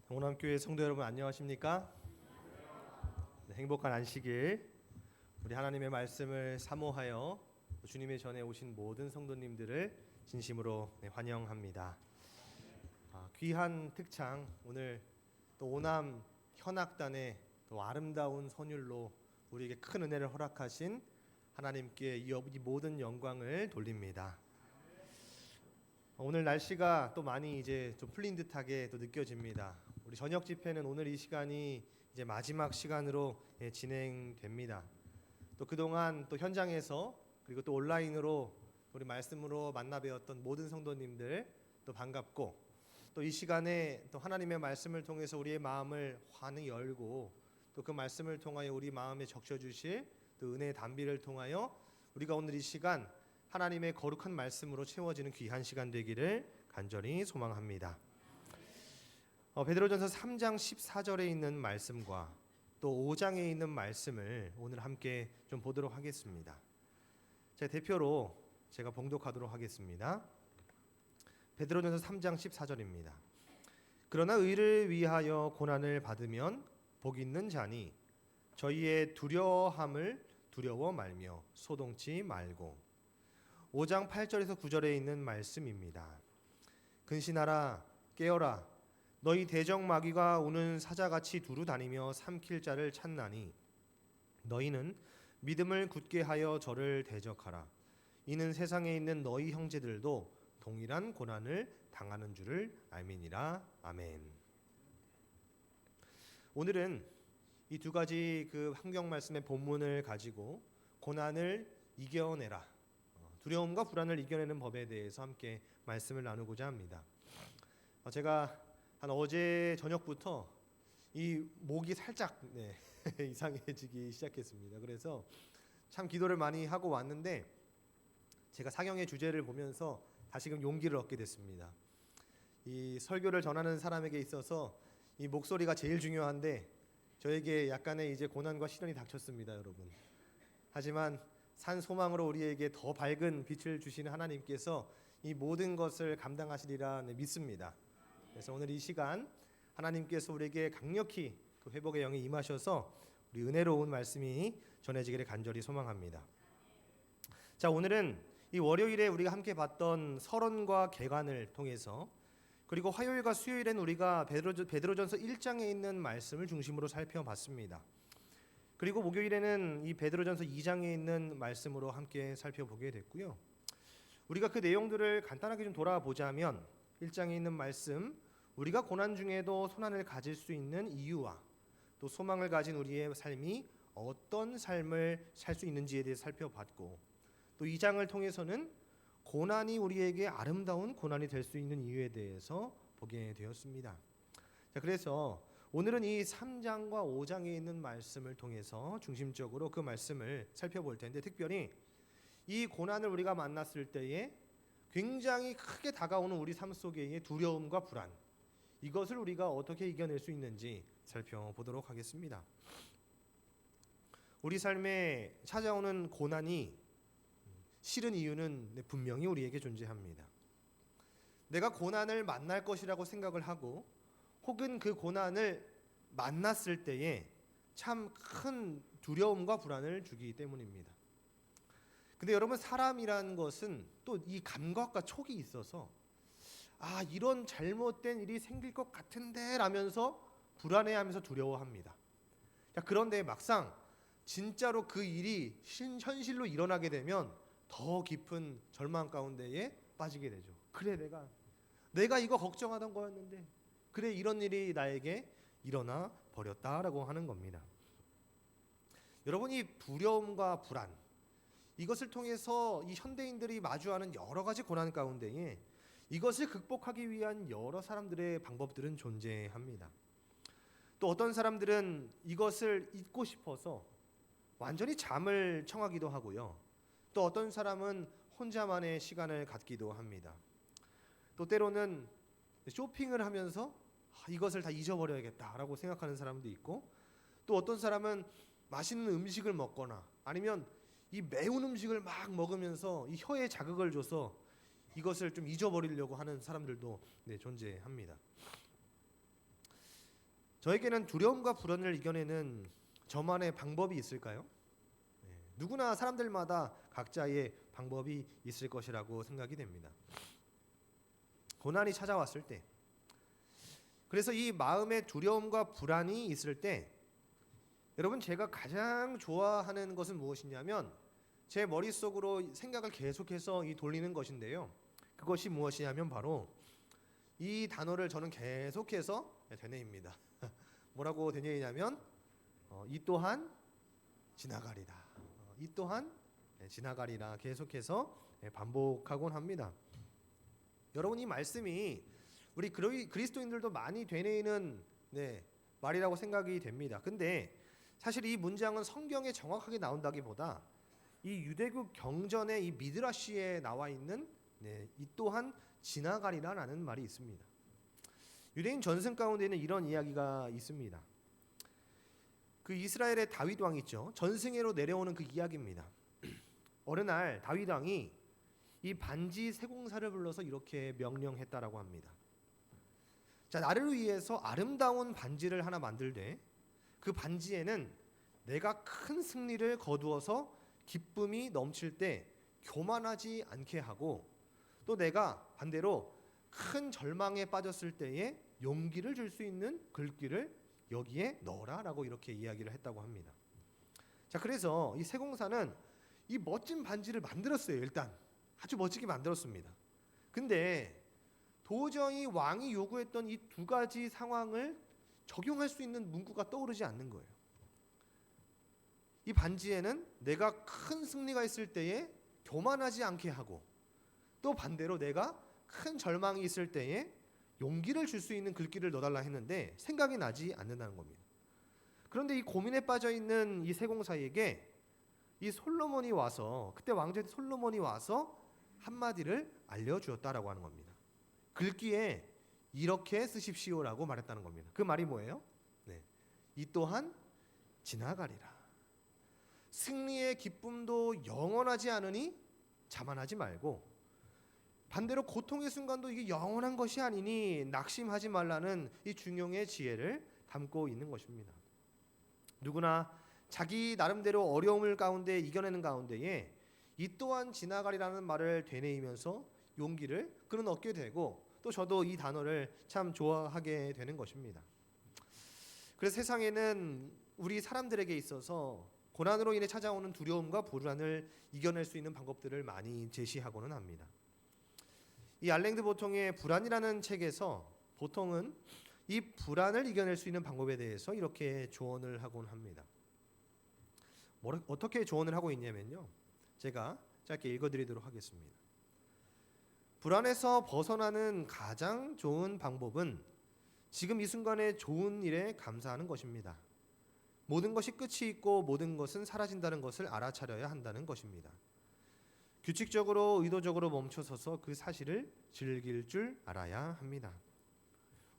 영원함교회 성도 여러분 안녕하십니까? 네, 행복한 안식일. 우리 하나님의 말씀을 사모하여 주님의 전에 오신 모든 성도님들을 진심으로 환영합니다. 귀한 특창, 오늘 또 오남 현악단의 또 아름다운 선율로 우리에게 큰 은혜를 허락하신 하나님께 이 모든 영광을 돌립니다. 오늘 날씨가 또 많이 이제 좀 풀린 듯하게 또 느껴집니다. 우리 저녁 집회는 오늘 이 시간이 이제 마지막 시간으로 진행됩니다. 또 그동안 또 현장에서 그리고 또 온라인으로 우리 말씀으로 만나 뵈었던 모든 성도님들 또 반갑고, 또 이 시간에 또 하나님의 말씀을 통해서 우리의 마음을 환히 열고 또 그 말씀을 통하여 우리 마음에 적셔 주실 또 은혜의 단비를 통하여 우리가 오늘 이 시간 하나님의 거룩한 말씀으로 채워지는 귀한 시간 되기를 간절히 소망합니다. 베드로전서 3장 14절에 있는 말씀과 또 5장에 있는 말씀을 오늘 함께 좀 보도록 하겠습니다. 제 대표로 제가 봉독하도록 하겠습니다. 베드로전서 3장 14절입니다. 그러나 의를 위하여 고난을 받으면 복 있는 자니 저희의 두려워함을 두려워 말며 소동치 말고. 5장 8절에서 9절에 있는 말씀입니다. 근신하라, 깨어라, 너희 대적마귀가 우는 사자같이 두루 다니며 삼킬 자를 찾나니 너희는 믿음을 굳게 하여 저를 대적하라. 이는 세상에 있는 너희 형제들도 동일한 고난을 당하는 줄을 알미니라. 아멘. 오늘은 이 두 가지 그 환경 말씀의 본문을 가지고 고난을 이겨내라, 두려움과 불안을 이겨내는 법에 대해서 함께 말씀을 나누고자 합니다. 제가 한 어제 저녁부터 이 목이 살짝 이상해지기 시작했습니다. 그래서 참 기도를 많이 하고 왔는데 제가 사경의 주제를 보면서 다시금 용기를 얻게 됐습니다. 이 설교를 전하는 사람에게 있어서 이 목소리가 제일 중요한데 저에게 약간의 이제 고난과 시련이 닥쳤습니다, 여러분. 하지만 산 소망으로 우리에게 더 밝은 빛을 주시는 하나님께서 이 모든 것을 감당하시리라 믿습니다. 그래서 오늘 이 시간 하나님께서 우리에게 강력히 그 회복의 영이 임하셔서 우리 은혜로운 말씀이 전해지기를 간절히 소망합니다. 자, 오늘은 이 월요일에 우리가 함께 봤던 서론과 개관을 통해서, 그리고 화요일과 수요일엔 우리가 베드로전서 1장에 있는 말씀을 중심으로 살펴봤습니다. 그리고 목요일에는 이 베드로전서 2장에 있는 말씀으로 함께 살펴보게 됐고요. 우리가 그 내용들을 간단하게 좀 돌아보자면 1장에 있는 말씀, 우리가 고난 중에도 소망을 가질 수 있는 이유와 또 소망을 가진 우리의 삶이 어떤 삶을 살 수 있는지에 대해 살펴봤고, 또 2장을 통해서는 고난이 우리에게 아름다운 고난이 될 수 있는 이유에 대해서 보게 되었습니다. 자, 그래서 오늘은 이 3장과 5장에 있는 말씀을 통해서 중심적으로 그 말씀을 살펴볼 텐데, 특별히 이 고난을 우리가 만났을 때에 굉장히 크게 다가오는 우리 삶 속의 두려움과 불안, 이것을 우리가 어떻게 이겨낼 수 있는지 살펴보도록 하겠습니다. 우리 삶에 찾아오는 고난이 싫은 이유는 분명히 우리에게 존재합니다. 내가 고난을 만날 것이라고 생각을 하고 혹은 그 고난을 만났을 때에 참 큰 두려움과 불안을 주기 때문입니다. 근데 여러분, 사람이라는 것은 또 이 감각과 촉이 있어서 이런 잘못된 일이 생길 것 같은데 라면서 불안해하면서 두려워합니다. 그런데 막상 진짜로 그 일이 현실로 일어나게 되면 더 깊은 절망 가운데에 빠지게 되죠. 그래, 내가 이거 걱정하던 거였는데, 그래, 이런 일이 나에게 일어나 버렸다라고 하는 겁니다. 여러분, 이 두려움과 불안, 이것을 통해서 이 현대인들이 마주하는 여러 가지 고난 가운데에 이것을 극복하기 위한 여러 사람들의 방법들은 존재합니다. 또 어떤 사람들은 이것을 잊고 싶어서 완전히 잠을 청하기도 하고요. 또 어떤 사람은 혼자만의 시간을 갖기도 합니다. 또 때로는 쇼핑을 하면서 이것을 다 잊어버려야겠다라고 생각하는 사람도 있고, 또 어떤 사람은 맛있는 음식을 먹거나 아니면 이 매운 음식을 막 먹으면서 이 혀에 자극을 줘서 이것을 좀 잊어버리려고 하는 사람들도 존재합니다. 저에게는 두려움과 불안을 이겨내는 저만의 방법이 있을까요? 누구나 사람들마다 각자의 방법이 있을 것이라고 생각이 됩니다. 고난이 찾아왔을 때, 그래서 이 마음의 두려움과 불안이 있을 때 여러분, 제가 가장 좋아하는 것은 무엇이냐면 제 머릿속으로 생각을 계속해서 돌리는 것인데요. 그것이 무엇이냐면 바로 이 단어를 저는 계속해서 되뇌입니다. 뭐라고 되뇌이냐면 이 또한 지나가리라. 이 또한 지나가리라 계속해서 반복하곤 합니다. 여러분, 이 말씀이 우리 그리스도인들도 많이 되뇌이는 말이라고 생각이 됩니다. 근데 사실 이 문장은 성경에 정확하게 나온다기보다 이 유대국 경전의 이 미드라시에 나와 있는 이 또한 지나가리라라는 말이 있습니다. 유대인 전승 가운데는 이런 이야기가 있습니다. 그 이스라엘의 다윗 왕 있죠. 전승회로 내려오는 그 이야기입니다. 어느 날 다윗 왕이 이 반지 세공사를 불러서 이렇게 명령했다라고 합니다. 자, 나를 위해서 아름다운 반지를 하나 만들되 그 반지에는 내가 큰 승리를 거두어서 기쁨이 넘칠 때 교만하지 않게 하고, 또 내가 반대로 큰 절망에 빠졌을 때에 용기를 줄 수 있는 글귀를 여기에 넣어라라고 이렇게 이야기를 했다고 합니다. 자, 그래서 이 세공사는 이 멋진 반지를 만들었어요. 일단 아주 멋지게 만들었습니다. 근데 도저히 왕이 요구했던 이 두 가지 상황을 적용할 수 있는 문구가 떠오르지 않는 거예요. 이 반지에는 내가 큰 승리가 있을 때에 교만하지 않게 하고, 또 반대로 내가 큰 절망이 있을 때에 용기를 줄 수 있는 글귀를 넣어달라 했는데 생각이 나지 않는다는 겁니다. 그런데 이 고민에 빠져 있는 이 세공사에게 이 솔로몬이 와서, 그때 왕자 솔로몬이 와서 한마디를 알려주었다라고 하는 겁니다. 글귀에 이렇게 쓰십시오라고 말했다는 겁니다. 그 말이 뭐예요? 이 또한 지나가리라. 승리의 기쁨도 영원하지 않으니 자만하지 말고, 반대로 고통의 순간도 이게 영원한 것이 아니니 낙심하지 말라는 이 중용의 지혜를 담고 있는 것입니다. 누구나 자기 나름대로 어려움을 가운데 이겨내는 가운데에 이 또한 지나가리라는 말을 되뇌이면서 용기를 그는 얻게 되고, 또 저도 이 단어를 참 좋아하게 되는 것입니다. 그래서 세상에는 우리 사람들에게 있어서 고난으로 인해 찾아오는 두려움과 불안을 이겨낼 수 있는 방법들을 많이 제시하고는 합니다. 이 알랭드 보통의 불안이라는 책에서 보통은 이 불안을 이겨낼 수 있는 방법에 대해서 이렇게 조언을 하곤 합니다. 어떻게 조언을 하고 있냐면요, 제가 짧게 읽어드리도록 하겠습니다. 불안에서 벗어나는 가장 좋은 방법은 지금 이 순간의 좋은 일에 감사하는 것입니다. 모든 것이 끝이 있고 모든 것은 사라진다는 것을 알아차려야 한다는 것입니다. 규칙적으로 의도적으로 멈춰서서 그 사실을 즐길 줄 알아야 합니다.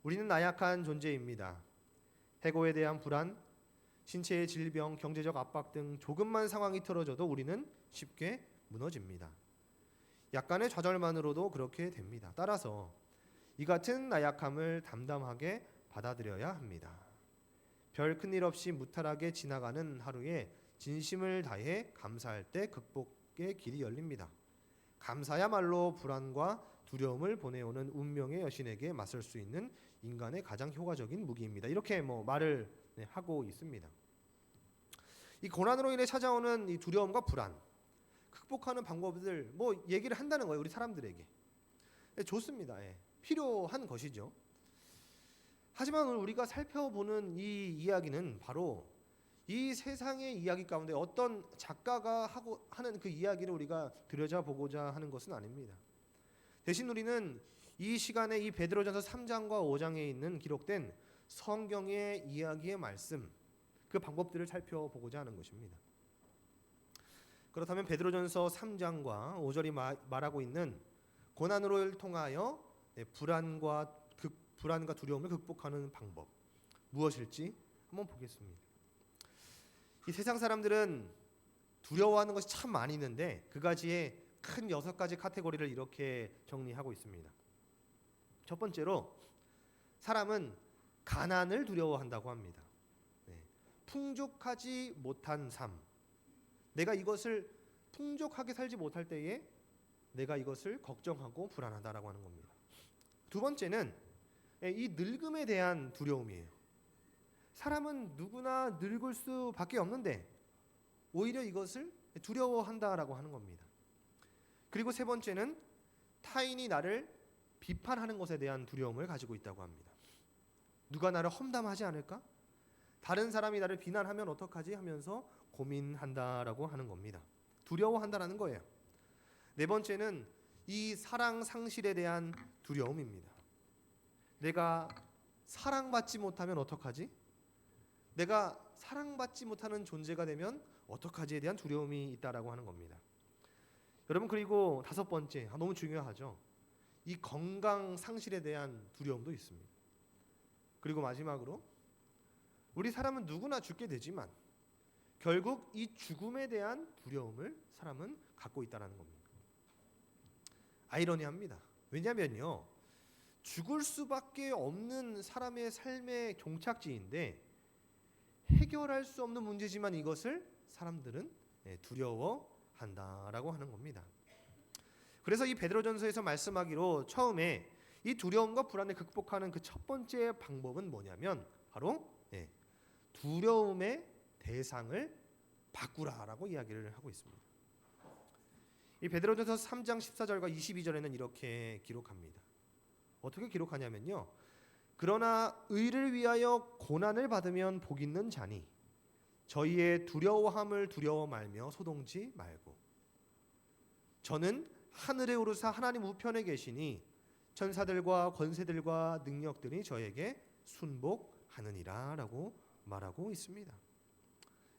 우리는 나약한 존재입니다. 해고에 대한 불안, 신체의 질병, 경제적 압박 등 조금만 상황이 틀어져도 우리는 쉽게 무너집니다. 약간의 좌절만으로도 그렇게 됩니다. 따라서 이 같은 나약함을 담담하게 받아들여야 합니다. 별 큰일 없이 무탈하게 지나가는 하루에 진심을 다해 감사할 때 극복의 길이 열립니다. 감사야말로 불안과 두려움을 보내오는 운명의 여신에게 맞설 수 있는 인간의 가장 효과적인 무기입니다. 이렇게 말을 하고 있습니다. 이 고난으로 인해 찾아오는 이 두려움과 불안, 극복하는 방법들 얘기를 한다는 거예요. 우리 사람들에게. 좋습니다. 필요한 것이죠. 하지만 오늘 우리가 살펴보는 이 이야기는 바로 이 세상의 이야기 가운데 어떤 작가가 하는 그 이야기를 우리가 들여다보고자 하는 것은 아닙니다. 대신 우리는 이 시간에 이 베드로전서 3장과 5장에 있는 기록된 성경의 이야기의 말씀, 그 방법들을 살펴보고자 하는 것입니다. 그렇다면 베드로전서 3장과 5절이 말하고 있는 고난으로 통하여 불안과 두려움을 극복하는 방법, 무엇일지 한번 보겠습니다. 이 세상 사람들은 두려워하는 것이 참 많이 있는데 그 가지의 큰 6가지 카테고리를 이렇게 정리하고 있습니다. 첫 번째로, 사람은 가난을 두려워한다고 합니다. 네. 풍족하지 못한 삶, 내가 이것을 풍족하게 살지 못할 때에 내가 이것을 걱정하고 불안하다라고 하는 겁니다. 두 번째는 이 늙음에 대한 두려움이에요. 사람은 누구나 늙을 수밖에 없는데 오히려 이것을 두려워한다라고 하는 겁니다. 그리고 세 번째는 타인이 나를 비판하는 것에 대한 두려움을 가지고 있다고 합니다. 누가 나를 험담하지 않을까? 다른 사람이 나를 비난하면 어떡하지? 하면서 고민한다라고 하는 겁니다. 두려워한다라는 거예요. 네 번째는 이 사랑 상실에 대한 두려움입니다. 내가 사랑받지 못하면 어떡하지? 내가 사랑받지 못하는 존재가 되면 어떡하지에 대한 두려움이 있다라고 하는 겁니다. 여러분, 그리고 다섯 번째, 너무 중요하죠. 이 건강 상실에 대한 두려움도 있습니다. 그리고 마지막으로 우리 사람은 누구나 죽게 되지만 결국 이 죽음에 대한 두려움을 사람은 갖고 있다는 겁니다. 아이러니합니다. 왜냐하면요, 죽을 수밖에 없는 사람의 삶의 종착지인데 해결할 수 없는 문제지만 이것을 사람들은 두려워한다라고 하는 겁니다. 그래서 이 베드로전서에서 말씀하기로 처음에 이 두려움과 불안을 극복하는 그 첫 번째 방법은 뭐냐면 바로 두려움의 대상을 바꾸라라고 이야기를 하고 있습니다. 이 베드로전서 3장 14절과 22절에는 이렇게 기록합니다. 어떻게 기록하냐면요, 그러나 의를 위하여 고난을 받으면 복 있는 자니 저희의 두려워함을 두려워 말며 소동치 말고 저는 하늘에 오르사 하나님 우편에 계시니 천사들과 권세들과 능력들이 저에게 순복하느니라 라고 말하고 있습니다.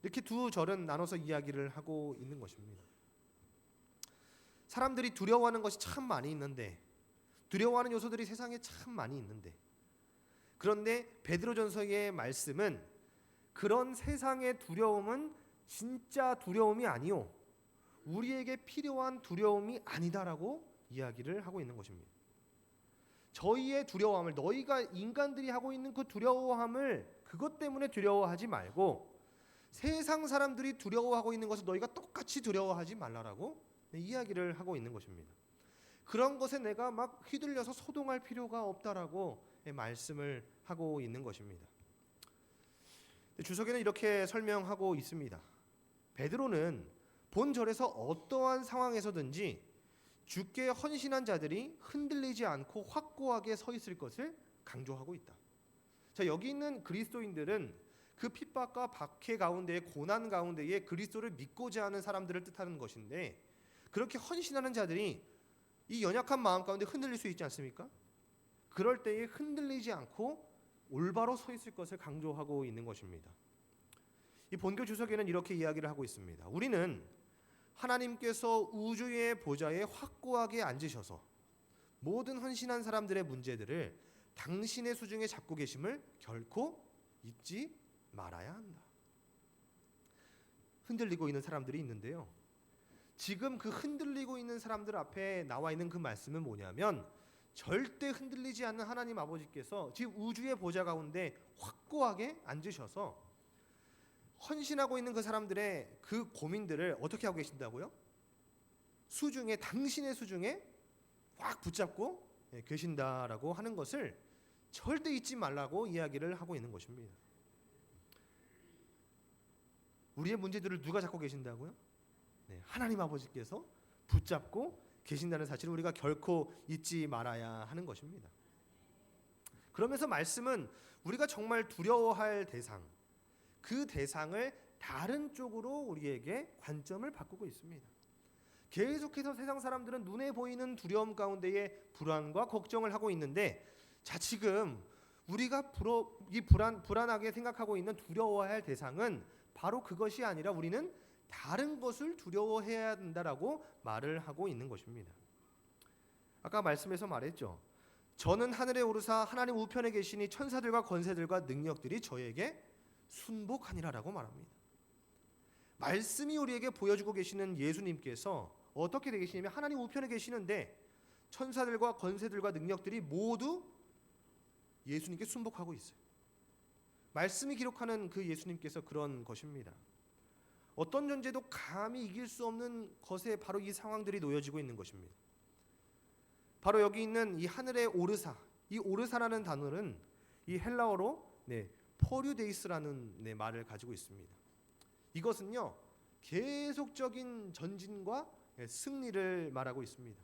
이렇게 두 절은 나눠서 이야기를 하고 있는 것입니다. 사람들이 두려워하는 것이 참 많이 있는데, 두려워하는 요소들이 세상에 참 많이 있는데, 그런데 베드로전서의 말씀은 그런 세상의 두려움은 진짜 두려움이 아니요, 우리에게 필요한 두려움이 아니다라고 이야기를 하고 있는 것입니다. 저희의 두려워함을, 너희가 인간들이 하고 있는 그 두려워함을 그것 때문에 두려워하지 말고 세상 사람들이 두려워하고 있는 것을 너희가 똑같이 두려워하지 말라라고 이야기를 하고 있는 것입니다. 그런 것에 내가 막 휘둘려서 소동할 필요가 없다라고 말씀을 하고 있는 것입니다. 주석에는 이렇게 설명하고 있습니다. 베드로는 본절에서 어떠한 상황에서든지 주께 헌신한 자들이 흔들리지 않고 확고하게 서 있을 것을 강조하고 있다. 자, 여기 있는 그리스도인들은 그 핍박과 박해 가운데에, 고난 가운데에 그리스도를 믿고자 하는 사람들을 뜻하는 것인데, 그렇게 헌신하는 자들이 이 연약한 마음 가운데 흔들릴 수 있지 않습니까? 그럴 때에 흔들리지 않고 올바로 서 있을 것을 강조하고 있는 것입니다. 이 본교 주석에는 이렇게 이야기를 하고 있습니다. 우리는 하나님께서 우주의 보좌에 확고하게 앉으셔서 모든 헌신한 사람들의 문제들을 당신의 수중에 잡고 계심을 결코 잊지 말아야 한다. 흔들리고 있는 사람들이 있는데요, 지금 그 흔들리고 있는 사람들 앞에 나와 있는 그 말씀은 뭐냐면, 절대 흔들리지 않는 하나님 아버지께서 지금 우주의 보좌 가운데 확고하게 앉으셔서 헌신하고 있는 그 사람들의 그 고민들을 어떻게 하고 계신다고요? 수중에, 당신의 수중에 확 붙잡고 계신다라고 하는 것을 절대 잊지 말라고 이야기를 하고 있는 것입니다. 우리의 문제들을 누가 잡고 계신다고요? 하나님 아버지께서 붙잡고 계신다는 사실을 우리가 결코 잊지 말아야 하는 것입니다. 그러면서 말씀은 우리가 정말 두려워할 대상, 그 대상을 다른 쪽으로 우리에게 관점을 바꾸고 있습니다. 계속해서 세상 사람들은 눈에 보이는 두려움 가운데에 불안과 걱정을 하고 있는데, 자, 지금 우리가 불안하게 생각하고 있는 두려워할 대상은 바로 그것이 아니라 우리는 다른 것을 두려워해야 된다라고 말을 하고 있는 것입니다. 아까 말씀에서 말했죠. 저는 하늘에 오르사 하나님 우편에 계시니 천사들과 권세들과 능력들이 저에게 순복하니라라고 말합니다. 말씀이 우리에게 보여주고 계시는 예수님께서 어떻게 되시냐면 하나님 우편에 계시는데 천사들과 권세들과 능력들이 모두 예수님께 순복하고 있어요. 말씀이 기록하는 그 예수님께서 그런 것입니다. 어떤 존재도 감히 이길 수 없는 것에 바로 이 상황들이 놓여지고 있는 것입니다. 바로 여기 있는 이 하늘의 오르사, 이 오르사라는 단어는 이 헬라어로 포류데이스라는 말을 가지고 있습니다. 이것은요, 계속적인 전진과 승리를 말하고 있습니다.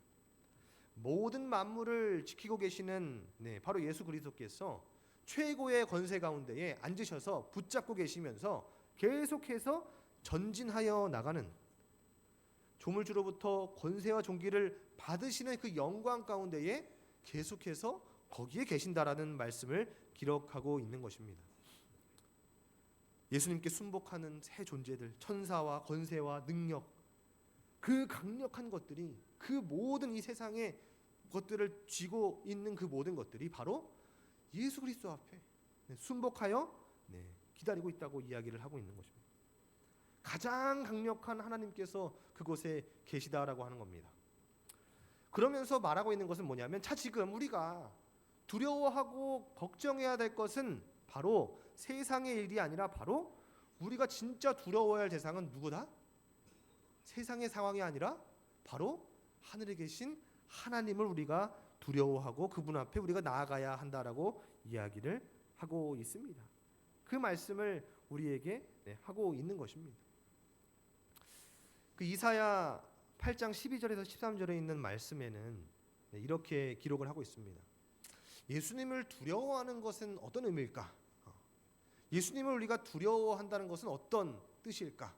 모든 만물을 지키고 계시는 바로 예수 그리스도께서 최고의 권세 가운데에 앉으셔서 붙잡고 계시면서 계속해서 전진하여 나가는, 조물주로부터 권세와 존귀를 받으시는 그 영광 가운데에 계속해서 거기에 계신다라는 말씀을 기록하고 있는 것입니다. 예수님께 순복하는 새 존재들, 천사와 권세와 능력, 그 강력한 것들이, 그 모든 이 세상의 것들을 쥐고 있는 그 모든 것들이 바로 예수 그리스도 앞에 순복하여 기다리고 있다고 이야기를 하고 있는 것입니다. 가장 강력한 하나님께서 그곳에 계시다라고 하는 겁니다. 그러면서 말하고 있는 것은 뭐냐면, 지금 우리가 두려워하고 걱정해야 될 것은 바로 세상의 일이 아니라 바로 우리가 진짜 두려워해야 할 대상은 누구다? 세상의 상황이 아니라 바로 하늘에 계신 하나님을 우리가 두려워하고 그분 앞에 우리가 나아가야 한다라고 이야기를 하고 있습니다. 그 말씀을 우리에게 하고 있는 것입니다. 그 이사야 8장 12절에서 13절에 있는 말씀에는 이렇게 기록을 하고 있습니다. 예수님을 두려워하는 것은 어떤 의미일까? 예수님을 우리가 두려워한다는 것은 어떤 뜻일까?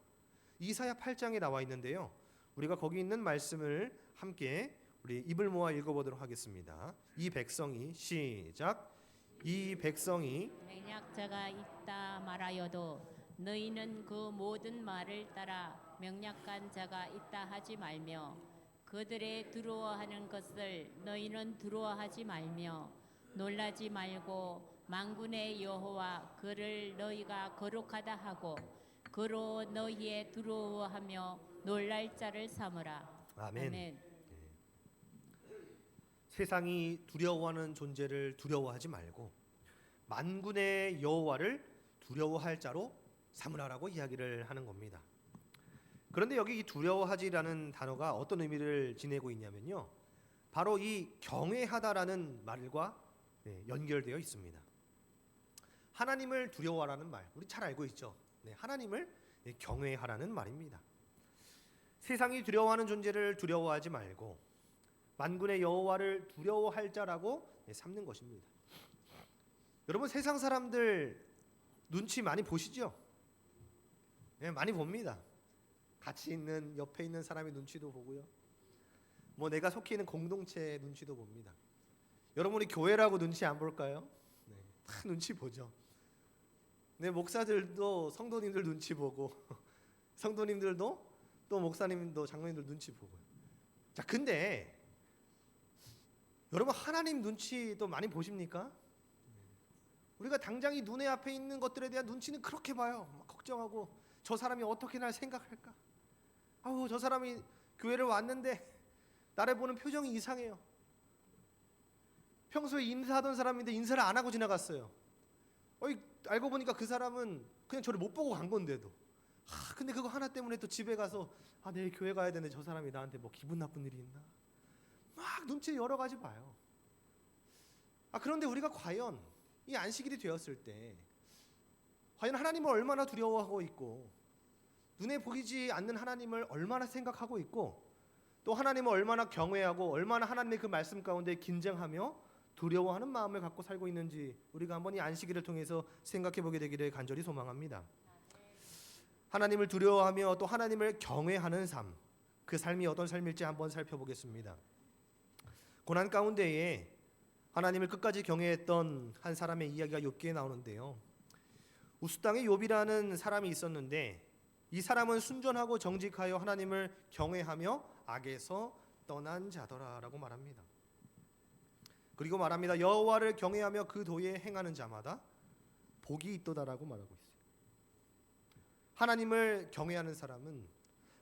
이사야 8장에 나와 있는데요. 우리가 거기 있는 말씀을 함께 우리 입을 모아 읽어보도록 하겠습니다. 이 백성이, 시작. 이 백성이 맹약자가 있다 말하여도 너희는 그 모든 말을 따라 명약한 자가 있다 하지 말며, 그들의 두려워하는 것을 너희는 두려워하지 말며, 놀라지 말고 만군의 여호와 그를 너희가 거룩하다 하고 그로 너희의 두려워하며 놀랄 자를 삼으라. 아멘. 아멘. 세상이 두려워하는 존재를 두려워하지 말고 만군의 여호와를 두려워할 자로 삼으라라고 이야기를 하는 겁니다. 그런데 여기 이 두려워하지라는 단어가 어떤 의미를 지니고 있냐면요, 바로 이 경외하다라는 말과 연결되어 있습니다. 하나님을 두려워하라는 말, 우리 잘 알고 있죠. 하나님을 경외하라는 말입니다. 세상이 두려워하는 존재를 두려워하지 말고 만군의 여호와를 두려워할 자라고 삼는 것입니다. 여러분, 세상 사람들 눈치 많이 보시죠? 많이 봅니다. 같이 있는 옆에 있는 사람의 눈치도 보고요. 내가 속해 있는 공동체의 눈치도 봅니다. 여러분, 우리 교회라고 눈치 안 볼까요? 다 눈치 보죠. 목사들도 성도님들 눈치 보고 성도님들도 또 목사님도 장로님들 눈치 보고요. 자, 근데 여러분, 하나님 눈치도 많이 보십니까? 우리가 당장 이 눈에 앞에 있는 것들에 대한 눈치는 그렇게 봐요. 막 걱정하고, 저 사람이 어떻게 날 생각할까? 저 사람이 교회를 왔는데 나를 보는 표정이 이상해요. 평소에 인사하던 사람인데 인사를 안 하고 지나갔어요. 알고 보니까 그 사람은 그냥 저를 못 보고 간 건데도, 근데 그거 하나 때문에 또 집에 가서 내일 교회 가야 되는데 저 사람이 나한테 기분 나쁜 일이 있나? 막 눈치 여러 가지 봐요. 그런데 우리가 과연 이 안식일이 되었을 때 과연 하나님을 얼마나 두려워하고 있고, 눈에 보이지 않는 하나님을 얼마나 생각하고 있고, 또 하나님을 얼마나 경외하고 얼마나 하나님의 그 말씀 가운데 긴장하며 두려워하는 마음을 갖고 살고 있는지 우리가 한번 이 안식일을 통해서 생각해 보게 되기를 간절히 소망합니다. 하나님을 두려워하며 또 하나님을 경외하는 삶, 그 삶이 어떤 삶일지 한번 살펴보겠습니다. 고난 가운데에 하나님을 끝까지 경외했던 한 사람의 이야기가 욥기에 나오는데요. 우스 땅에 욥이라는 사람이 있었는데, 이 사람은 순전하고 정직하여 하나님을 경외하며 악에서 떠난 자더라라고 말합니다. 그리고 말합니다. 여호와를 경외하며 그 도에 행하는 자마다 복이 있도다라고 말하고 있어요. 하나님을 경외하는 사람은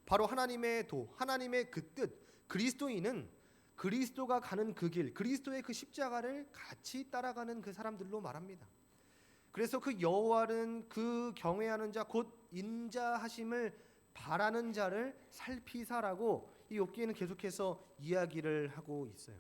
바로 하나님의 도, 하나님의 그 뜻, 그리스도인은 그리스도가 가는 그 길, 그리스도의 그 십자가를 같이 따라가는 그 사람들로 말합니다. 그래서 그 여호와는 그 경외하는 자 곧 인자하심을 바라는 자를 살피사라고 이 욥기에는 계속해서 이야기를 하고 있어요.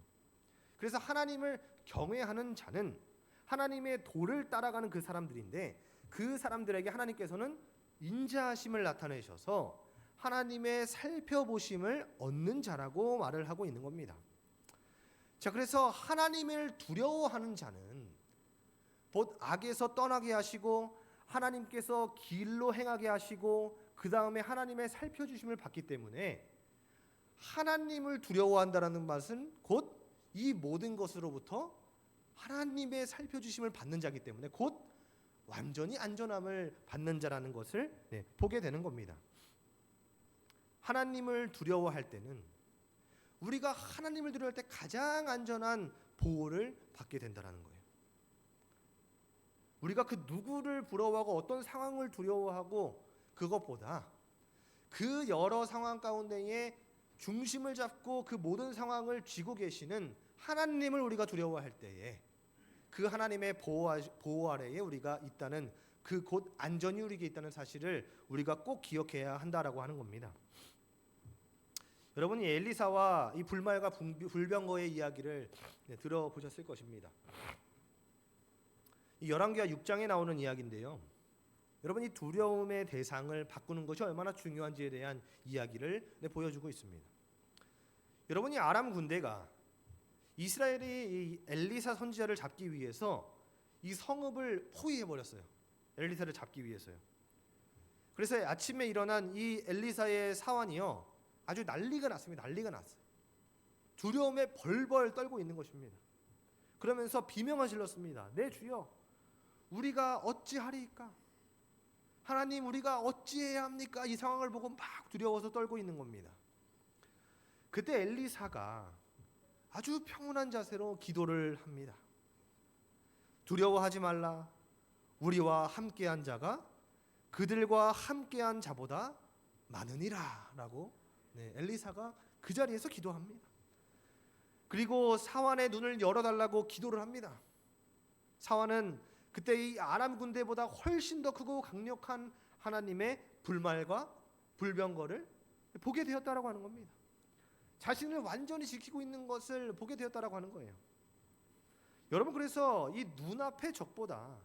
그래서 하나님을 경외하는 자는 하나님의 도를 따라가는 그 사람들인데, 그 사람들에게 하나님께서는 인자하심을 나타내셔서 하나님의 살펴보심을 얻는 자라고 말을 하고 있는 겁니다. 자, 그래서 하나님을 두려워하는 자는 곧 악에서 떠나게 하시고 하나님께서 길로 행하게 하시고 그 다음에 하나님의 살펴주심을 받기 때문에, 하나님을 두려워한다라는 것은 곧 이 모든 것으로부터 하나님의 살펴주심을 받는 자이기 때문에 곧 완전히 안전함을 받는 자라는 것을 보게 되는 겁니다. 하나님을 두려워할 때는 우리가 하나님을 두려워할 때 가장 안전한 보호를 받게 된다는 거예요. 우리가 그 누구를 부러워하고 어떤 상황을 두려워하고 그것보다 그 여러 상황 가운데에 중심을 잡고 그 모든 상황을 쥐고 계시는 하나님을 우리가 두려워할 때에 그 하나님의 보호 아래에 우리가 있다는, 그 곧 안전이 우리에게 있다는 사실을 우리가 꼭 기억해야 한다라고 하는 겁니다. 여러분이 엘리사와 이 불말과 불병거의 이야기를 들어보셨을 것입니다. 이 열왕기하 6장에 나오는 이야기인데요. 여러분이 두려움의 대상을 바꾸는 것이 얼마나 중요한지에 대한 이야기를 보여주고 있습니다. 여러분이 아람 군대가 이스라엘이 이 엘리사 선지자를 잡기 위해서 이 성읍을 포위해 버렸어요. 엘리사를 잡기 위해서요. 그래서 아침에 일어난 이 엘리사의 사환이요, 아주 난리가 났습니다. 난리가 났어요. 두려움에 벌벌 떨고 있는 것입니다. 그러면서 비명을 질렀습니다. 내 주여, 우리가 어찌하리이까? 하나님, 우리가 어찌해야 합니까? 이 상황을 보고 막 두려워서 떨고 있는 겁니다. 그때 엘리사가 아주 평온한 자세로 기도를 합니다. 두려워하지 말라. 우리와 함께한 자가 그들과 함께한 자보다 많으니라 라고 엘리사가 그 자리에서 기도합니다. 그리고 사환의 눈을 열어달라고 기도를 합니다. 사환은 그때 이 아람 군대보다 훨씬 더 크고 강력한 하나님의 불말과 불병거를 보게 되었다라고 하는 겁니다. 자신을 완전히 지키고 있는 것을 보게 되었다라고 하는 거예요. 여러분, 그래서 이 눈앞의 적보다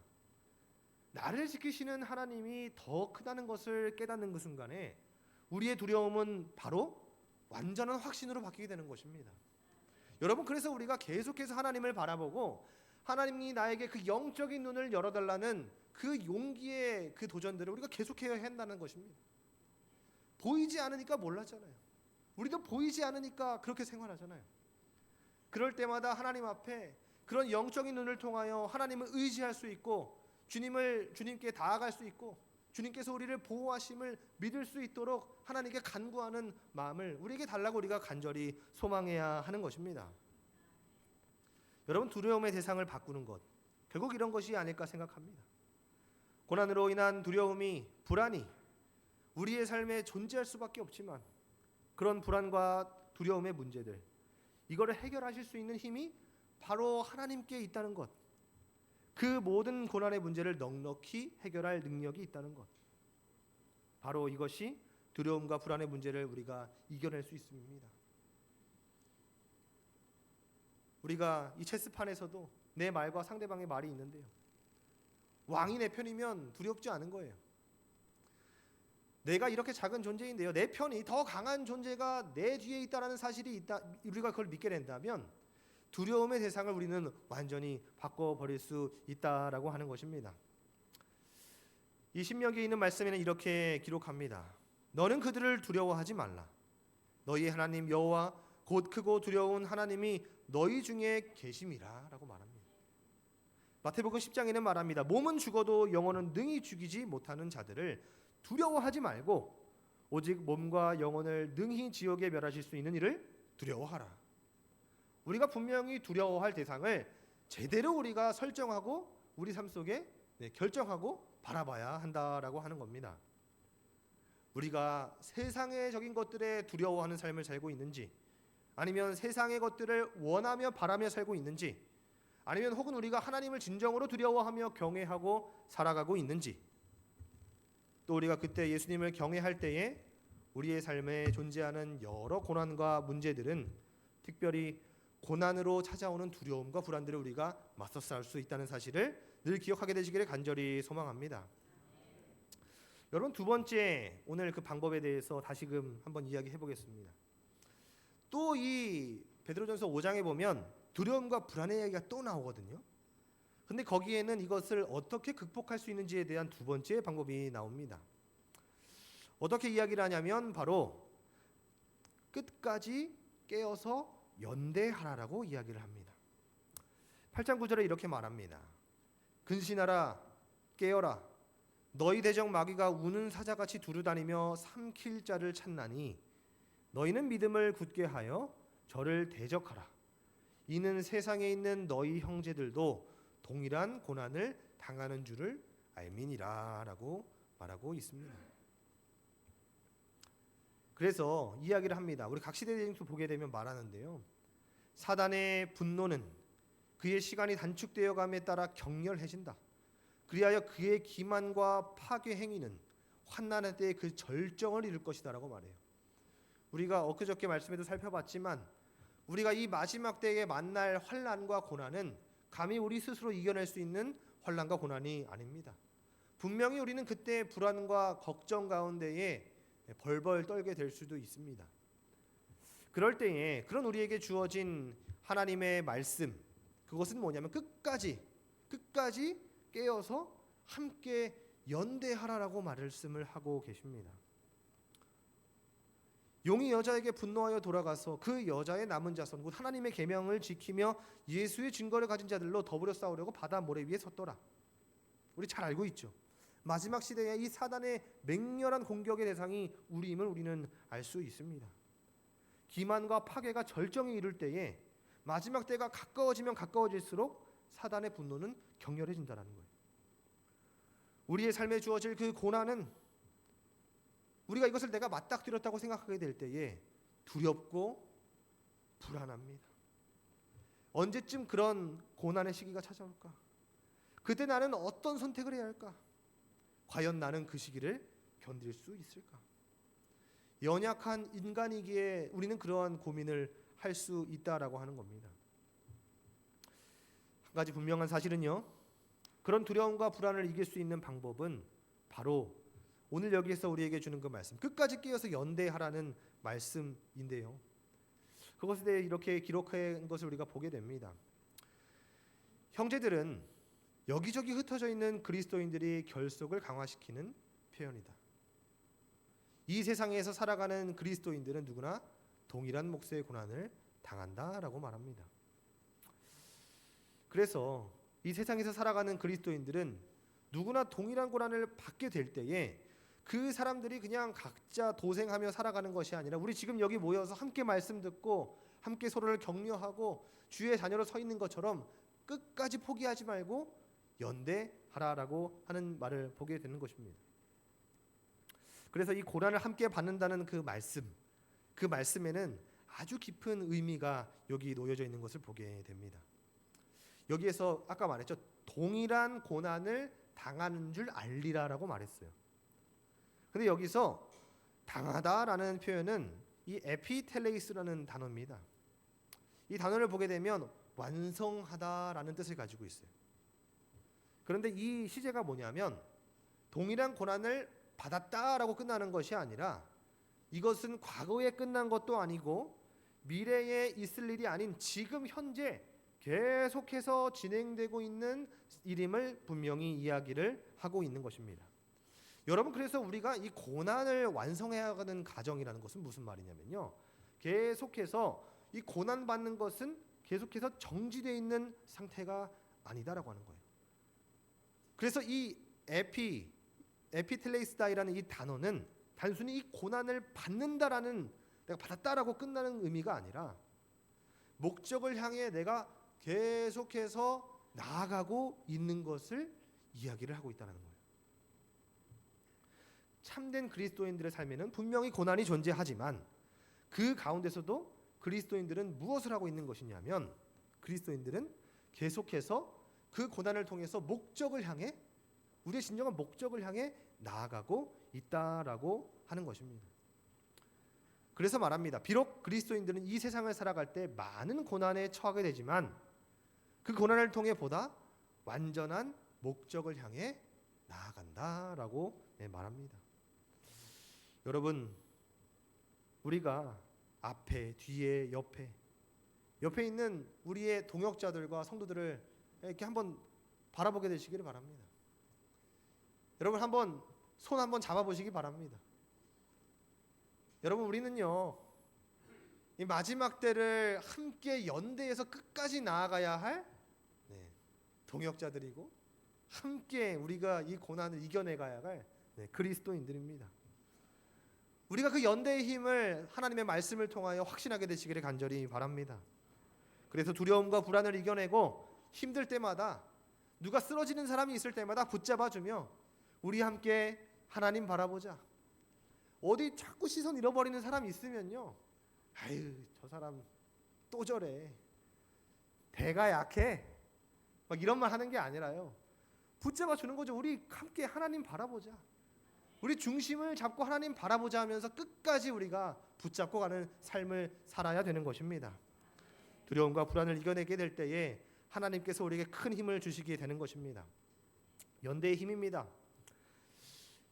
나를 지키시는 하나님이 더 크다는 것을 깨닫는 그 순간에 우리의 두려움은 바로 완전한 확신으로 바뀌게 되는 것입니다. 여러분, 그래서 우리가 계속해서 하나님을 바라보고 하나님이 나에게 그 영적인 눈을 열어달라는 그 용기의 그 도전들을 우리가 계속해야 한다는 것입니다. 보이지 않으니까 몰랐잖아요. 우리도 보이지 않으니까 그렇게 생활하잖아요. 그럴 때마다 하나님 앞에 그런 영적인 눈을 통하여 하나님을 의지할 수 있고 주님께 나아갈 수 있고 주님께서 우리를 보호하심을 믿을 수 있도록 하나님께 간구하는 마음을 우리에게 달라고 우리가 간절히 소망해야 하는 것입니다. 여러분, 두려움의 대상을 바꾸는 것, 결국 이런 것이 아닐까 생각합니다. 고난으로 인한 두려움이, 불안이 우리의 삶에 존재할 수밖에 없지만 그런 불안과 두려움의 문제들, 이거를 해결하실 수 있는 힘이 바로 하나님께 있다는 것, 그 모든 고난의 문제를 넉넉히 해결할 능력이 있다는 것, 바로 이것이 두려움과 불안의 문제를 우리가 이겨낼 수 있습니다. 우리가 이 체스판에서도 내 말과 상대방의 말이 있는데요, 왕이 내 편이면 두렵지 않은 거예요. 내가 이렇게 작은 존재인데요, 내 편이 더 강한 존재가 내 뒤에 있다는 사실이 있다, 우리가 그걸 믿게 된다면 두려움의 대상을 우리는 완전히 바꿔버릴 수 있다라고 하는 것입니다. 이 신명기에 있는 말씀에는 이렇게 기록합니다. 너는 그들을 두려워하지 말라. 너희 하나님 여호와 곧 크고 두려운 하나님이 너희 중에 계심이라 라고 말합니다. 마태복음 10장에는 말합니다. 몸은 죽어도 영혼은 능히 죽이지 못하는 자들을 두려워하지 말고 오직 몸과 영혼을 능히 지옥에 멸하실 수 있는 이를 두려워하라. 우리가 분명히 두려워할 대상을 제대로 우리가 설정하고 우리 삶 속에 결정하고 바라봐야 한다라고 하는 겁니다. 우리가 세상적인 것들에 두려워하는 삶을 살고 있는지, 아니면 세상의 것들을 원하며 바라며 살고 있는지, 아니면 혹은 우리가 하나님을 진정으로 두려워하며 경외하고 살아가고 있는지, 또 우리가 그때 예수님을 경외할 때에 우리의 삶에 존재하는 여러 고난과 문제들은 특별히 고난으로 찾아오는 두려움과 불안들을 우리가 맞서 싸울 수 있다는 사실을 늘 기억하게 되시기를 간절히 소망합니다. 여러분, 두 번째, 오늘 그 방법에 대해서 다시금 한번 이야기해 보겠습니다. 또 이 베드로전서 5장에 보면 두려움과 불안의 이야기가 또 나오거든요. 근데 거기에는 이것을 어떻게 극복할 수 있는지에 대한 두 번째 방법이 나옵니다. 어떻게 이야기를 하냐면 바로 끝까지 깨어서 연대하라라고 이야기를 합니다. 8장 9절에 이렇게 말합니다. 근신하라, 깨어라. 너희 대적 마귀가 우는 사자같이 두루다니며 삼킬 자를 찾나니 너희는 믿음을 굳게 하여 저를 대적하라. 이는 세상에 있는 너희 형제들도 동일한 고난을 당하는 줄을 알미니라 라고 말하고 있습니다. 그래서 이야기를 합니다. 우리 각시대행수 보게 되면 말하는데요. 사단의 분노는 그의 시간이 단축되어 감에 따라 격렬해진다. 그리하여 그의 기만과 파괴 행위는 환난의 때에 그 절정을 이룰 것이다 라고 말해요. 우리가 엊그저께 말씀에도 살펴봤지만 우리가 이 마지막 때에 만날 환난과 고난은 감히 우리 스스로 이겨낼 수 있는 환난과 고난이 아닙니다. 분명히 우리는 그때 불안과 걱정 가운데에 벌벌 떨게 될 수도 있습니다. 그럴 때에 그런 우리에게 주어진 하나님의 말씀, 그것은 뭐냐면 끝까지 깨어서 함께 연대하라라고 말씀을 하고 계십니다. 용이 여자에게 분노하여 돌아가서 그 여자의 남은 자손 곧 하나님의 계명을 지키며 예수의 증거를 가진 자들로 더불어 싸우려고 바다 모래 위에 섰더라. 우리 잘 알고 있죠. 마지막 시대에 이 사단의 맹렬한 공격의 대상이 우리임을 우리는 알 수 있습니다. 기만과 파괴가 절정에 이를 때에 마지막 때가 가까워지면 가까워질수록 사단의 분노는 격렬해진다는 거예요. 우리의 삶에 주어질 그 고난은 우리가 이것을 내가 맞닥뜨렸다고 생각하게 될 때에 두렵고 불안합니다. 언제쯤 그런 고난의 시기가 찾아올까? 그때 나는 어떤 선택을 해야 할까? 과연 나는 그 시기를 견딜 수 있을까? 연약한 인간이기에 우리는 그러한 고민을 할 수 있다라고 하는 겁니다. 한 가지 분명한 사실은요. 그런 두려움과 불안을 이길 수 있는 방법은 바로 오늘 여기에서 우리에게 주는 그 말씀, 끝까지 깨어서 연대하라는 말씀인데요. 그것에 대해 이렇게 기록한 것을 우리가 보게 됩니다. 형제들은 여기저기 흩어져 있는 그리스도인들이 결속을 강화시키는 표현이다. 이 세상에서 살아가는 그리스도인들은 누구나 동일한 몫의 고난을 당한다라고 말합니다. 그래서 이 세상에서 살아가는 그리스도인들은 누구나 동일한 고난을 받게 될 때에 그 사람들이 그냥 각자 도생하며 살아가는 것이 아니라 우리 지금 여기 모여서 함께 말씀 듣고 함께 서로를 격려하고 주의 자녀로 서 있는 것처럼 끝까지 포기하지 말고 연대하라라고 하는 말을 보게 되는 것입니다. 그래서 이 고난을 함께 받는다는 그 말씀에는 아주 깊은 의미가 여기 놓여져 있는 것을 보게 됩니다. 여기에서 아까 말했죠. 동일한 고난을 당하는 줄 알리라라고 말했어요. 근데 여기서 당하다라는 표현은 이 에피텔레이스라는 단어입니다. 이 단어를 보게 되면 완성하다라는 뜻을 가지고 있어요. 그런데 이 시제가 뭐냐면 동일한 고난을 받았다라고 끝나는 것이 아니라 이것은 과거에 끝난 것도 아니고 미래에 있을 일이 아닌 지금 현재 계속해서 진행되고 있는 일임을 분명히 이야기를 하고 있는 것입니다. 여러분, 그래서 우리가 이 고난을 완성해야 하는 과정이라는 것은 무슨 말이냐면요. 계속해서 이 고난 받는 것은 계속해서 정지되어 있는 상태가 아니다라고 하는 거예요. 그래서 이 에피텔레이스다이라는 이 단어는 단순히 이 고난을 받는다라는, 내가 받았다라고 끝나는 의미가 아니라 목적을 향해 내가 계속해서 나아가고 있는 것을 이야기를 하고 있다는 거예요. 참된 그리스도인들의 삶에는 분명히 고난이 존재하지만 그 가운데서도 그리스도인들은 무엇을 하고 있는 것이냐면 그리스도인들은 계속해서 그 고난을 통해서 목적을 향해, 우리의 진정한 목적을 향해 나아가고 있다라고 하는 것입니다. 그래서 말합니다. 비록 그리스도인들은 이 세상을 살아갈 때 많은 고난에 처하게 되지만 그 고난을 통해 보다 완전한 목적을 향해 나아간다라고 말합니다. 여러분, 우리가 앞에, 뒤에, 옆에 있는 우리의 동역자들과 성도들을 이렇게 한번 바라보게 되시기를 바랍니다. 여러분, 손 한번 잡아보시기 바랍니다. 여러분, 우리는요, 이 마지막 때를 함께 연대해서 끝까지 나아가야 할 동역자들이고, 함께 우리가 이 고난을 이겨내가야 할 그리스도인들입니다. 우리가 그 연대의 힘을 하나님의 말씀을 통하여 확신하게 되시기를 간절히 바랍니다. 그래서 두려움과 불안을 이겨내고 힘들 때마다, 누가 쓰러지는 사람이 있을 때마다 붙잡아주며 우리 함께 하나님 바라보자. 어디 자꾸 시선 잃어버리는 사람이 있으면요, 아유, 저 사람 또 저래, 배가 약해, 막 이런 말 하는 게 아니라요, 붙잡아주는 거죠. 우리 함께 하나님 바라보자. 우리 중심을 잡고 하나님 바라보자 하면서 끝까지 우리가 붙잡고 가는 삶을 살아야 되는 것입니다. 두려움과 불안을 이겨내게 될 때에 하나님께서 우리에게 큰 힘을 주시게 되는 것입니다. 연대의 힘입니다.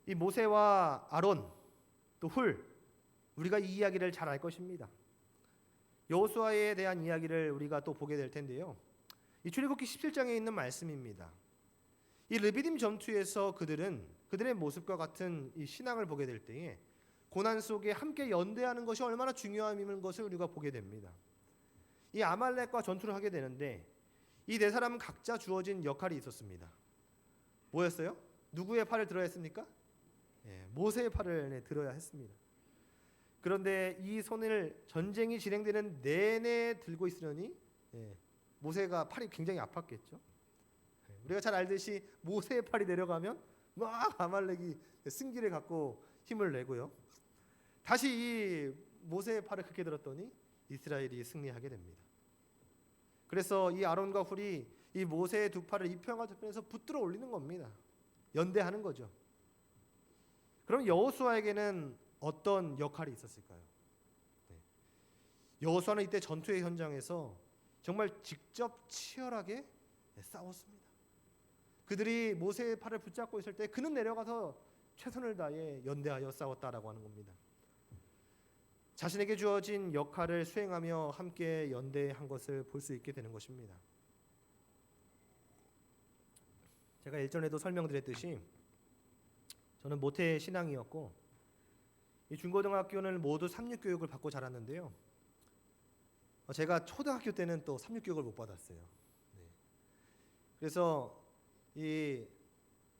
이 모세와 아론, 또 훌, 우리가 이 이야기를 잘 알 것입니다. 여호수아에 대한 이야기를 우리가 또 보게 될 텐데요, 이 출애굽기 17장에 있는 말씀입니다. 이 르비딤 전투에서 그들의 모습과 같은 이 신앙을 보게 될 때에 고난 속에 함께 연대하는 것이 얼마나 중요함인 것을 우리가 보게 됩니다. 이 아말렉과 전투를 하게 되는데 이 네 사람은 각자 주어진 역할이 있었습니다. 뭐였어요? 누구의 팔을 들어야 했습니까? 모세의 팔을 들어야 했습니다. 그런데 이 손을 전쟁이 진행되는 내내 들고 있으려니 모세가 팔이 굉장히 아팠겠죠. 우리가 잘 알듯이 모세의 팔이 내려가면 막 아말렉이 승기를 갖고 힘을 내고요, 다시 이 모세의 팔을 그렇게 들었더니 이스라엘이 승리하게 됩니다. 그래서 이 아론과 훌이 이 모세의 두 팔을 이편과 저편에서 붙들어 올리는 겁니다. 연대하는 거죠. 그럼 여호수아에게는 어떤 역할이 있었을까요? 여호수아는 이때 전투의 현장에서 정말 직접 치열하게 싸웠습니다. 그들이 모세의 팔을 붙잡고 있을 때 그는 내려가서 최선을 다해 연대하여 싸웠다라고 하는 겁니다. 자신에게 주어진 역할을 수행하며 함께 연대한 것을 볼 수 있게 되는 것입니다. 제가 일전에도 설명드렸듯이 저는 모태 신앙이었고 이 중고등학교는 모두 삼육교육을 받고 자랐는데요, 제가 초등학교 때는 또 삼육교육을 못 받았어요. 그래서 이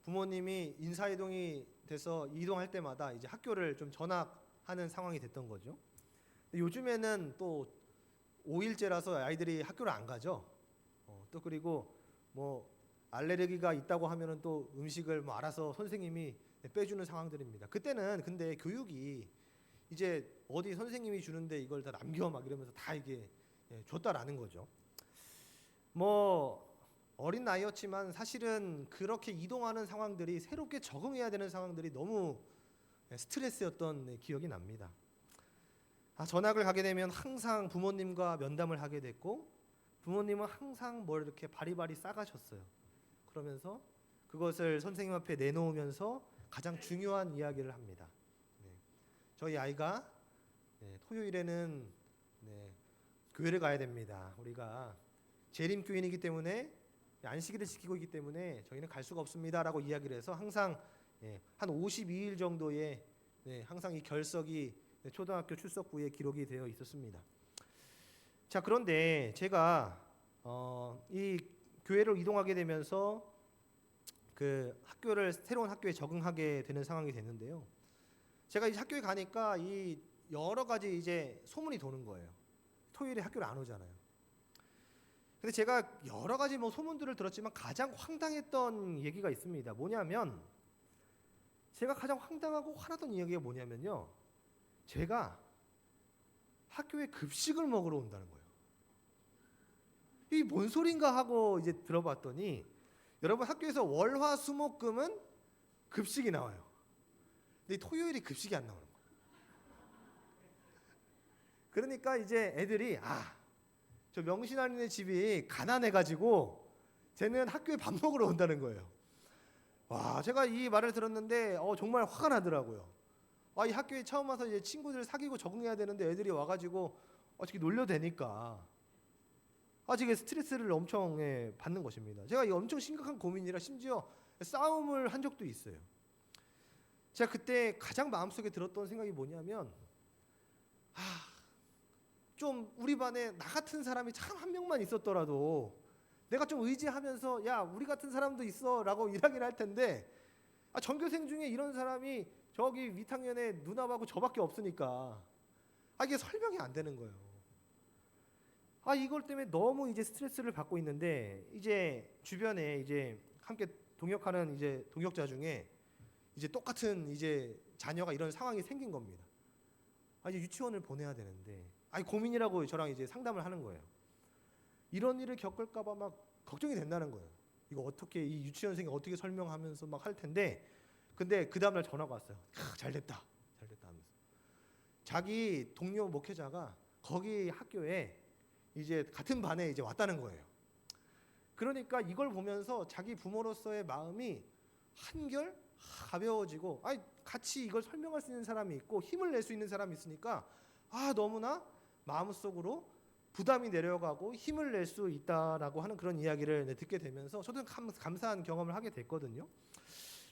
부모님이 인사이동이 돼서 이동할 때마다 이제 학교를 좀 전학하는 상황이 됐던 거죠. 요즘에는 또 5일제라서 아이들이 학교를 안 가죠. 또 그리고 뭐 알레르기가 있다고 하면은 또 음식을 뭐 알아서 선생님이 빼주는 상황들입니다. 그때는 근데 교육이 이제 어디 선생님이 주는데 이걸 다 남겨 막 이러면서 다 이게 줬다라는 거죠. 뭐 어린 나이였지만 사실은 그렇게 이동하는 상황들이, 새롭게 적응해야 되는 상황들이 너무 스트레스였던 기억이 납니다. 전학을 가게 되면 항상 부모님과 면담을 하게 됐고, 부모님은 항상 뭘 이렇게 바리바리 싸가셨어요. 그러면서 그것을 선생님 앞에 내놓으면서 가장 중요한 이야기를 합니다. 저희 아이가 토요일에는 교회를 가야 됩니다. 우리가 재림교인이기 때문에 안식일을 지키고 있기 때문에 저희는 갈 수가 없습니다라고 이야기를 해서 항상 한 52일 정도의 항상 이 결석이 초등학교 출석부에 기록이 되어 있었습니다. 자, 그런데 제가 이 교회로 이동하게 되면서 그 새로운 학교에 적응하게 되는 상황이 됐는데요, 제가 이 학교에 가니까 이 여러 가지 이제 소문이 도는 거예요. 토요일에 학교를 안 오잖아요. 근데 제가 여러 가지 뭐 소문들을 들었지만 가장 황당했던 얘기가 있습니다. 뭐냐면, 제가 가장 황당하고 화났던 이야기가 뭐냐면요, 제가 학교에 급식을 먹으러 온다는 거예요. 이 뭔 소린가 하고 이제 들어봤더니 여러분 학교에서 월화수목금은 급식이 나와요. 근데 토요일이 급식이 안 나오는 거예요. 그러니까 이제 애들이 저 명신아린의 집이 가난해가지고 쟤는 학교에 밥 먹으러 온다는 거예요. 와, 제가 이 말을 들었는데 정말 화가 나더라고요. 이 학교에 처음 와서 이제 친구들 사귀고 적응해야 되는데 애들이 와가지고 어떻게 놀려대니까 지금 스트레스를 엄청 받는 것입니다. 제가 이 엄청 심각한 고민이라 심지어 싸움을 한 적도 있어요. 제가 그때 가장 마음속에 들었던 생각이 뭐냐면 좀 우리 반에 나 같은 사람이 참 한 명만 있었더라도 내가 좀 의지하면서 야 우리 같은 사람도 있어 라고 이야기를 할 텐데 전교생 중에 이런 사람이 저기 위탁년에 누나하고 저밖에 없으니까 이게 설명이 안 되는 거예요. 이걸 때문에 너무 이제 스트레스를 받고 있는데 이제 주변에 이제 함께 동역하는 이제 동역자 중에 이제 똑같은 이제 자녀가 이런 상황이 생긴 겁니다. 이제 유치원을 보내야 되는데 고민이라고 저랑 이제 상담을 하는 거예요. 이런 일을 겪을까봐 막 걱정이 된다는 거예요. 이거 어떻게 이 유치원생이 어떻게 설명하면서 막 할 텐데 근데 그 다음날 전화가 왔어요. 잘됐다 하면서 자기 동료 목회자가 거기 학교에 이제 같은 반에 이제 왔다는 거예요. 그러니까 이걸 보면서 자기 부모로서의 마음이 한결 가벼워지고 같이 이걸 설명할 수 있는 사람이 있고 힘을 낼 수 있는 사람이 있으니까 너무나 마음속으로 부담이 내려가고 힘을 낼 수 있다라고 하는 그런 이야기를 듣게 되면서 저도 감사한 경험을 하게 됐거든요.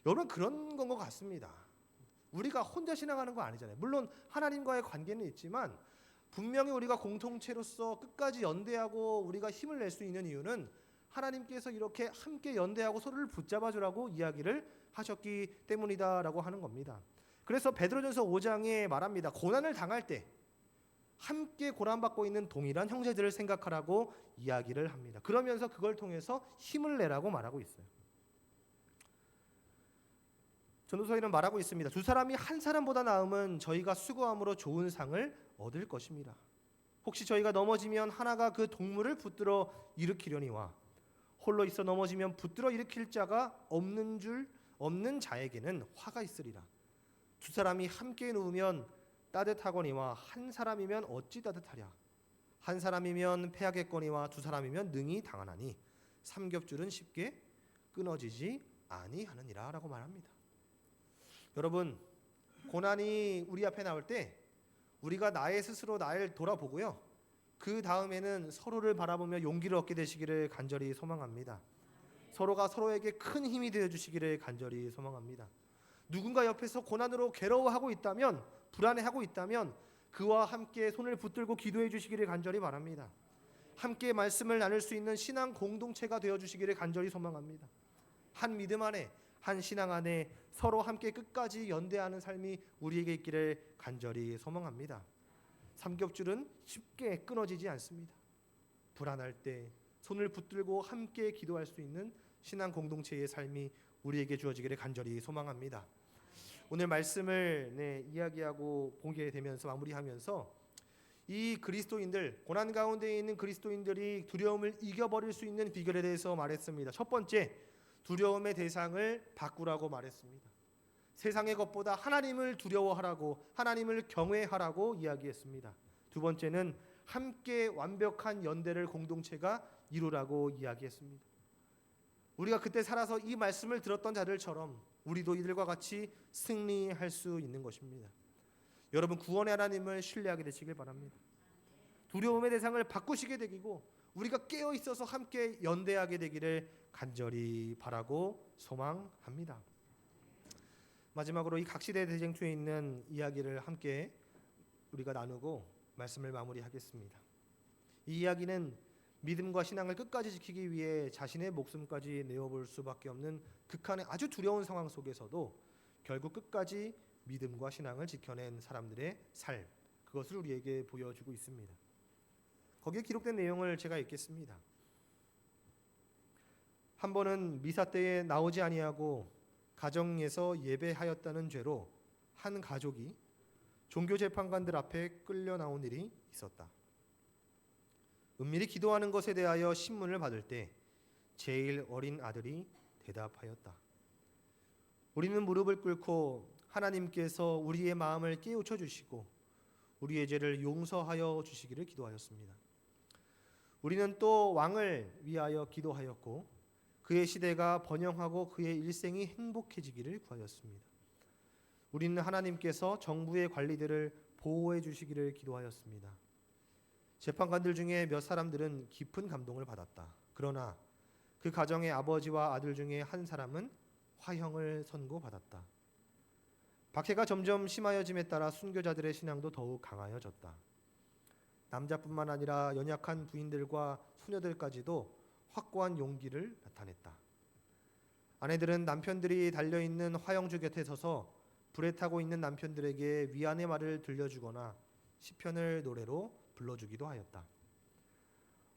여러분 그런 건 것 같습니다. 우리가 혼자 신앙하는 거 아니잖아요. 물론 하나님과의 관계는 있지만 분명히 우리가 공동체로서 끝까지 연대하고 우리가 힘을 낼 수 있는 이유는 하나님께서 이렇게 함께 연대하고 서로를 붙잡아 주라고 이야기를 하셨기 때문이다라고 하는 겁니다. 그래서 베드로전서 5장에 말합니다. 고난을 당할 때 함께 고난받고 있는 동일한 형제들을 생각하라고 이야기를 합니다. 그러면서 그걸 통해서 힘을 내라고 말하고 있어요. 전도서에는 말하고 있습니다. 두 사람이 한 사람보다 나으면 저희가 수고함으로 좋은 상을 얻을 것입니다. 혹시 저희가 넘어지면 하나가 그 동물을 붙들어 일으키려니와 홀로 있어 넘어지면 붙들어 일으킬 자가 없는 자에게는 화가 있으리라. 두 사람이 함께 누우면 따뜻하거니와 한 사람이면 어찌 따뜻하랴. 한 사람이면 패하겠거니와 두 사람이면 능히 당하나니 삼겹줄은 쉽게 끊어지지 아니하느니라 라고 말합니다. 여러분 고난이 우리 앞에 나올 때 우리가 나의 스스로 나를 돌아보고요. 그 다음에는 서로를 바라보며 용기를 얻게 되시기를 간절히 소망합니다. 서로가 서로에게 큰 힘이 되어주시기를 간절히 소망합니다. 누군가 옆에서 고난으로 괴로워하고 있다면 불안해하고 있다면 그와 함께 손을 붙들고 기도해 주시기를 간절히 바랍니다. 함께 말씀을 나눌 수 있는 신앙 공동체가 되어주시기를 간절히 소망합니다. 한 믿음 안에 한 신앙 안에 서로 함께 끝까지 연대하는 삶이 우리에게 있기를 간절히 소망합니다. 삼겹줄은 쉽게 끊어지지 않습니다. 불안할 때 손을 붙들고 함께 기도할 수 있는 신앙 공동체의 삶이 우리에게 주어지기를 간절히 소망합니다. 오늘 말씀을 이야기하고 보게 되면서 마무리하면서 이 그리스도인들, 고난 가운데 있는 그리스도인들이 두려움을 이겨버릴 수 있는 비결에 대해서 말했습니다. 첫 번째, 두려움의 대상을 바꾸라고 말했습니다. 세상의 것보다 하나님을 두려워하라고, 하나님을 경외하라고 이야기했습니다. 두 번째는 함께 완벽한 연대를 공동체가 이루라고 이야기했습니다. 우리가 그때 살아서 이 말씀을 들었던 자들처럼 우리도 이들과 같이 승리할 수 있는 것입니다. 여러분 구원의 하나님을 신뢰하게 되시길 바랍니다. 두려움의 대상을 바꾸시게 되기고 우리가 깨어 있어서 함께 연대하게 되기를 간절히 바라고 소망합니다. 마지막으로 이 각시대 대쟁투에 있는 이야기를 함께 우리가 나누고 말씀을 마무리하겠습니다. 이 이야기는 믿음과 신앙을 끝까지 지키기 위해 자신의 목숨까지 내어볼 수밖에 없는 극한의 아주 두려운 상황 속에서도 결국 끝까지 믿음과 신앙을 지켜낸 사람들의 삶, 그것을 우리에게 보여주고 있습니다. 거기에 기록된 내용을 제가 읽겠습니다. 한 번은 미사 때에 나오지 아니하고 가정에서 예배하였다는 죄로 한 가족이 종교재판관들 앞에 끌려 나온 일이 있었다. 은밀히 기도하는 것에 대하여 신문을 받을 때 제일 어린 아들이 대답하였다. 우리는 무릎을 꿇고 하나님께서 우리의 마음을 깨우쳐 주시고 우리의 죄를 용서하여 주시기를 기도하였습니다. 우리는 또 왕을 위하여 기도하였고 그의 시대가 번영하고 그의 일생이 행복해지기를 구하였습니다. 우리는 하나님께서 정부의 관리들을 보호해 주시기를 기도하였습니다. 재판관들 중에 몇 사람들은 깊은 감동을 받았다. 그러나 그 가정의 아버지와 아들 중에 한 사람은 화형을 선고받았다. 박해가 점점 심하여짐에 따라 순교자들의 신앙도 더욱 강하여졌다. 남자뿐만 아니라 연약한 부인들과 소녀들까지도 확고한 용기를 나타냈다. 아내들은 남편들이 달려있는 화형주 곁에 서서 불에 타고 있는 남편들에게 위안의 말을 들려주거나 시편을 노래로 불러주기도 하였다.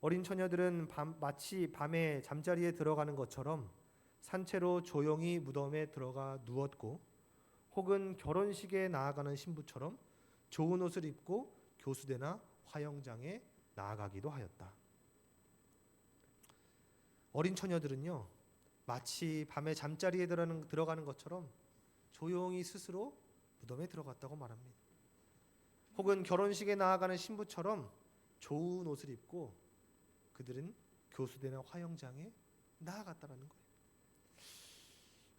어린 처녀들은 마치 밤에 잠자리에 들어가는 것처럼 산채로 조용히 무덤에 들어가 누웠고 혹은 결혼식에 나아가는 신부처럼 좋은 옷을 입고 교수대나 화영장에 나아가기도 하였다. 어린 처녀들은요, 마치 밤에 잠자리에 들어가는 것처럼 조용히 스스로 무덤에 들어갔다고 말합니다. 혹은 결혼식에 나아가는 신부처럼 좋은 옷을 입고 그들은 교수대나 화영장에 나아갔다라는 거예요.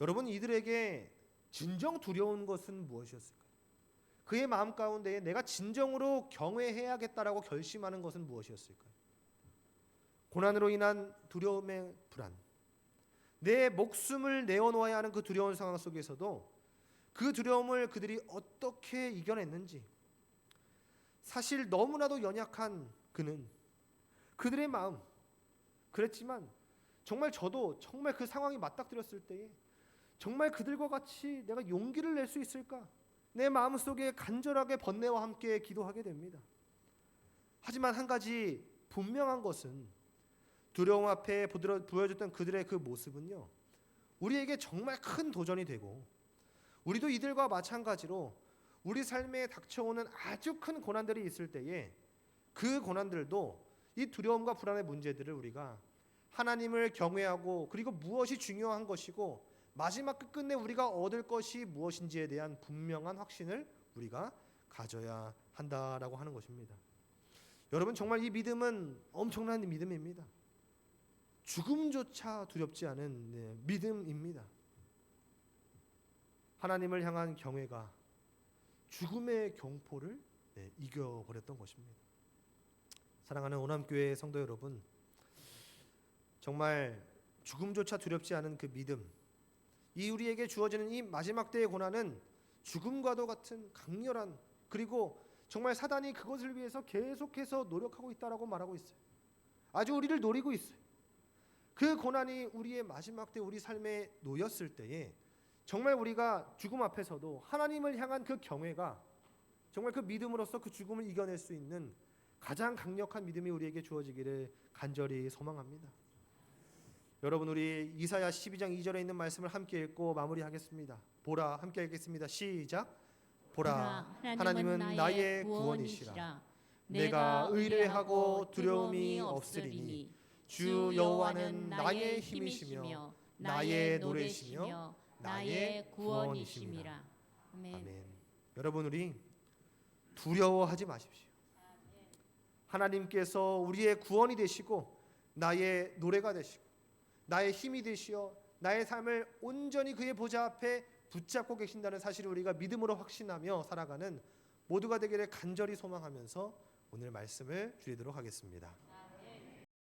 여러분, 이들에게 진정 두려운 것은 무엇이었을까요? 그의 마음 가운데에 내가 진정으로 경외해야겠다라고 결심하는 것은 무엇이었을까요? 고난으로 인한 두려움의 불안, 내 목숨을 내어놓아야 하는 그 두려운 상황 속에서도 그 두려움을 그들이 어떻게 이겨냈는지, 사실 너무나도 연약한 그들의 마음, 그랬지만 정말 저도 정말 그 상황이 맞닥뜨렸을 때에 정말 그들과 같이 내가 용기를 낼 수 있을까? 내 마음속에 간절하게 번뇌와 함께 기도하게 됩니다. 하지만 한 가지 분명한 것은 두려움 앞에 보여줬던 그들의 그 모습은요, 우리에게 정말 큰 도전이 되고 우리도 이들과 마찬가지로 우리 삶에 닥쳐오는 아주 큰 고난들이 있을 때에 그 고난들도 이 두려움과 불안의 문제들을 우리가 하나님을 경외하고 그리고 무엇이 중요한 것이고 마지막 끝끝내 우리가 얻을 것이 무엇인지에 대한 분명한 확신을 우리가 가져야 한다라고 하는 것입니다. 여러분, 정말 이 믿음은 엄청난 믿음입니다. 죽음조차 두렵지 않은 믿음입니다. 하나님을 향한 경외가 죽음의 공포를 이겨버렸던 것입니다. 사랑하는 오남교회 성도 여러분, 정말 죽음조차 두렵지 않은 그 믿음, 이 우리에게 주어지는 이 마지막 때의 고난은 죽음과도 같은 강렬한, 그리고 정말 사단이 그것을 위해서 계속해서 노력하고 있다라고 말하고 있어요. 아주 우리를 노리고 있어요. 그 고난이 우리의 마지막 때 우리 삶에 놓였을 때에 정말 우리가 죽음 앞에서도 하나님을 향한 그 경외가 정말 그 믿음으로써 그 죽음을 이겨낼 수 있는 가장 강력한 믿음이 우리에게 주어지기를 간절히 소망합니다. 여러분, 우리 이사야 12장 2절에 있는 말씀을 함께 읽고 마무리하겠습니다. 보라, 함께 읽겠습니다. 시작. 보라, 하나님은 나의 구원이시라. 내가 의뢰하고 두려움이 없으리니 주 여호와는 나의 힘이시며 나의 노래시며 나의 구원이심이라. 아멘. 여러분, 우리 두려워하지 마십시오. 하나님께서 우리의 구원이 되시고 나의 노래가 되시고 나의 힘이 되시어 나의 삶을 온전히 그의 보좌 앞에 붙잡고 계신다는 사실을 우리가 믿음으로 확신하며 살아가는 모두가 되기를 간절히 소망하면서 오늘 말씀을 드리도록 하겠습니다.